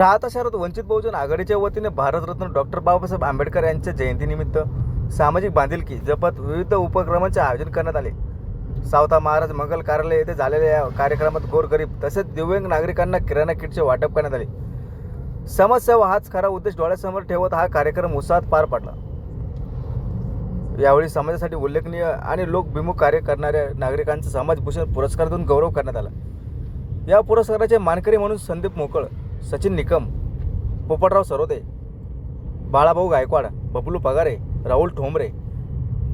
राहता शहरात वंचित बहुजन आघाडीच्या वतीने भारतरत्न डॉक्टर बाबासाहेब आंबेडकर यांच्या जयंतीनिमित्त सामाजिक बांधिलकी जपत विविध उपक्रमांचे आयोजन करण्यात आले। सावता महाराज मंगल कार्यालय येथे झालेल्या या कार्यक्रमात गोरगरीब तसेच दिव्यांग नागरिकांना किराणा किटचे वाटप करण्यात आले। समाजसेवा हाच खरा उद्देश डोळ्यासमोर ठेवत हा कार्यक्रम उत्साहात पार पडला। यावेळी समाजासाठी उल्लेखनीय आणि लोकभिमुख कार्य करणाऱ्या नागरिकांचा समाजभूषण पुरस्कारातून गौरव करण्यात आला। या पुरस्काराचे मानकरी म्हणून संदीप मोकळ, सचिन निकम, पोपटराव सरोदे, बाळाभाऊ गायकवाड, बबलू पगारे, राहुल ठोंबरे,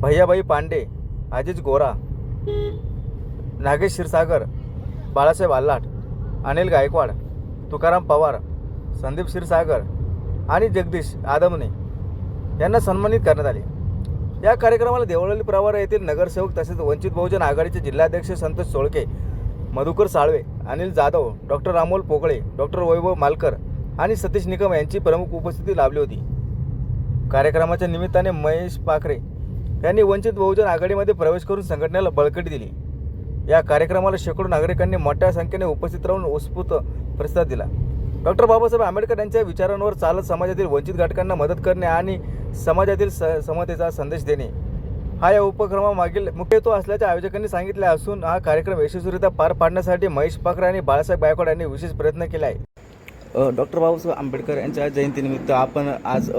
भैयाबाई पांडे, अजिज गोरा, नागेश क्षीरसागर, बाळासाहेब आल्हाट, अनिल गायकवाड, तुकाराम पवार, संदीप क्षीरसागर आणि जगदीश आदमने यांना सन्मानित करण्यात आले। या कार्यक्रमाला देवळाली प्रवरा येथील नगरसेवक तसेच वंचित बहुजन आघाडीचे जिल्हाध्यक्ष संतोष सोळके, मधुकर साळवे, अनिल जाधव, डॉक्टर अमोल पोकळे, डॉक्टर वैभव मालकर आणि सतीश निकम यांची प्रमुख उपस्थिती लाभली होती। कार्यक्रमाच्या निमित्ताने महेश पाखरे यांनी वंचित बहुजन आघाडीमध्ये प्रवेश करून संघटनेला बळकटी दिली। या कार्यक्रमाला शेकडो नागरिकांनी मोठ्या संख्येने उपस्थित राहून उत्स्फूर्त प्रतिसाद दिला। डॉक्टर बाबासाहेब आंबेडकर यांच्या विचारांवर चालत समाजातील वंचित घटकांना मदत करणे आणि समाजातील समतेचा संदेश देणे हा या उपक्रमामागील मुख्य हेतू असल्याचे आयोजकांनी सांगितले असून हा कार्यक्रम यशस्वीरित्या पार पाडण्यासाठी महेश पाखरे आणि बाळासाहेब गायकवाड यांनी विशेष प्रयत्न केला आहे। डॉक्टर बाबासाहेब आंबेडकर यांच्या जयंतीनिमित्त आपण आज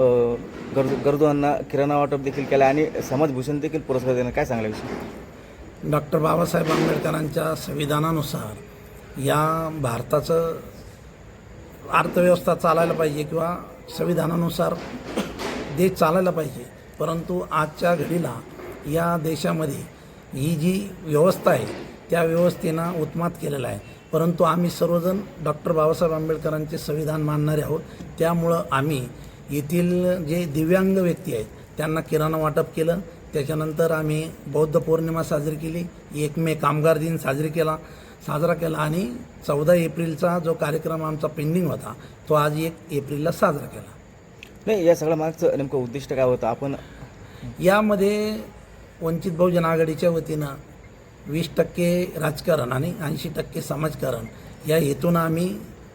गरजूंना किराणा वाटप देखील केला आणि समाजभूषण देखील पुरस्कार देणं काय सांगला विषय? डॉक्टर बाबासाहेब आंबेडकरांच्या संविधानानुसार या भारताचं अर्थव्यवस्था चालायला पाहिजे किंवा संविधानानुसार देश चालायला पाहिजे, परंतु आजच्या घडीला या देशामध्ये ही जी व्यवस्था आहे त्या व्यवस्थेनं उत्मात केलेला आहे। परंतु आम्ही सर्वजण डॉक्टर बाबासाहेब आंबेडकरांचे संविधान मानणारे आहोत, त्यामुळं आम्ही येथील जे दिव्यांग व्यक्ती आहेत त्यांना किराणा वाटप केलं। त्याच्यानंतर आम्ही बौद्ध पौर्णिमा साजरी केली, 1 मे कामगार दिन साजरा केला आणि 14 एप्रिलचा जो कार्यक्रम आमचा पेंडिंग होता तो आज 1 एप्रिलला साजरा केला। नाही, या सगळ्या मागचं नेमकं उद्दिष्ट काय होतं? आपण यामध्ये वंचित बहुजन आघाडीच्या वतीनं 20% राजकारण आणि 80% समाजकारण या हेतूनं आम्ही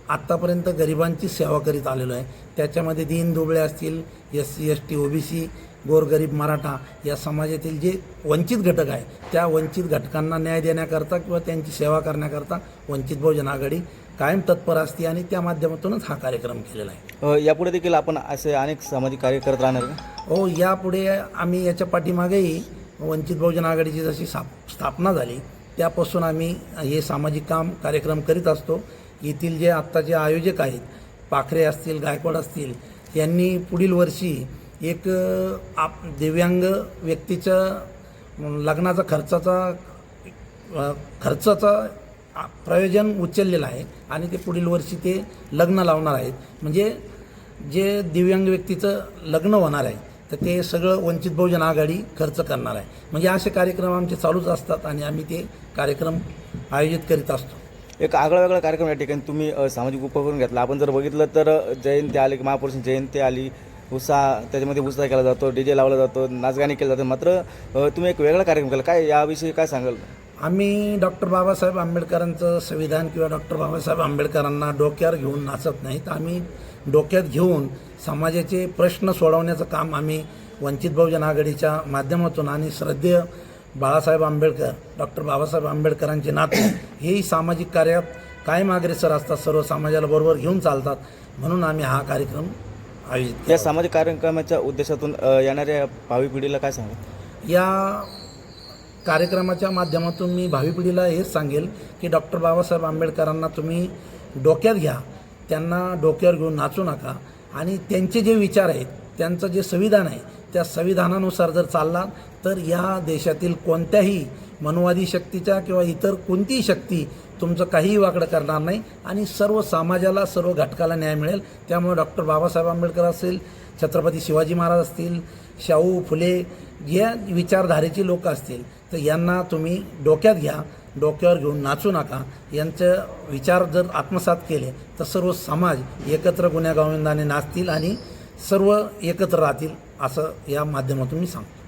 आत्तापर्यंत गरिबांची सेवा करीत आलेलो आहे। त्याच्यामध्ये दीनदुबळे असतील, SC ST OBC, गोरगरीब मराठा या समाजातील जे वंचित घटक आहे त्या वंचित घटकांना न्याय देण्याकरता किंवा त्यांची सेवा करण्याकरता वंचित बहुजन आघाडी कायम तत्पर असते आणि त्या माध्यमातूनच हा कार्यक्रम केलेला आहे। यापुढे देखील आपण असे अनेक सामाजिक कार्य करत राहणार का? हो, यापुढे आम्ही याच्या पाठीमागेही वंचित बहुजन आघाडीची जशी स्थापना झाली त्यापासून आम्ही हे सामाजिक कार्यक्रम करीत असतो। येथील जे आत्ताचे आयोजक आहेत, पाखरे असतील, गायकवाड असतील, यांनी पुढील वर्षी एक दिव्यांग व्यक्तीच्या लग्नाचा खर्चाचा प्रयोजन उचललेलं आहे आणि ते पुढील वर्षी ते लग्न लावणार आहेत। म्हणजे जे दिव्यांग व्यक्तीचं लग्न होणार आहे तर ते सगळं वंचित बहुजन आघाडी खर्च करणार आहे। म्हणजे असे कार्यक्रम आमचे चालूच असतात आणि आम्ही ते कार्यक्रम आयोजित करीत असतो। एक आगळा कार्यक्रम या ठिकाणी तुम्ही सामाजिक उपक्रम घेतला। आपण जर बघितलं तर जयंती आली, महापुरुष जयंती आली, त्याच्यामध्ये उत्साह केला जातो, DJ लावला जातो, नाचगाणी केलं जातं, मात्र तुम्ही एक वेगळा कार्यक्रम केला, काय याविषयी काय सांगाल? आम्ही डॉक्टर बाबासाहेब आंबेडकरांचं संविधान किंवा डॉक्टर बाबासाहेब आंबेडकरांना डोक्यावर घेऊन नाचत नाही, तर आम्ही डोक्यात घेऊन समाजाचे प्रश्न सोडवण्याचं काम आम्ही वंचित बहुजन आघाडीच्या माध्यमातून आणि श्रद्धेय बाळासाहेब आंबेडकर, डॉक्टर बाबासाहेब आंबेडकरांचे नाते हेही सामाजिक कार्यात कायम अग्रेसर असतात, सर्व समाजाला बरोबर घेऊन चालतात, म्हणून आम्ही हा कार्यक्रम आयोजित केला। या सामाजिक कार्यक्रमाच्या उद्देशातून येणाऱ्या भावी पिढीला काय सांगा? या कार्यक्रमाच्या माध्यमातून मी भावी पिढीला हेच सांगेल की डॉक्टर बाबासाहेब आंबेडकरांना तुम्ही डोक्यात घ्या, त्यांना डोक्यावर घेऊन नाचू नका आणि त्यांचे जे विचार आहेत, त्यांचं जे संविधान आहे त्या संविधानानुसार जर चालला तर या देशातील कोणत्याही मनोवादी शक्तीच्या किंवा इतर कोणतीही शक्ती तुमचं काहीही वाकडं करणार नाही आणि सर्व समाजाला, सर्व घटकाला न्याय मिळेल। त्यामुळे डॉक्टर बाबासाहेब आंबेडकर असेल, छत्रपती शिवाजी महाराज असतील, शाहू फुले या विचारधारेची लोक असतील तर यांना तुम्ही डोक्यात घ्या, डोक्यावर घेऊन नाचू नका। यांचे विचार जर आत्मसात केले तर सर्व समाज एकत्र गुण्यागोविंदाने नाचतील आणि सर्व एकत्र राहतील, असं या माध्यमातून मी सांगतो।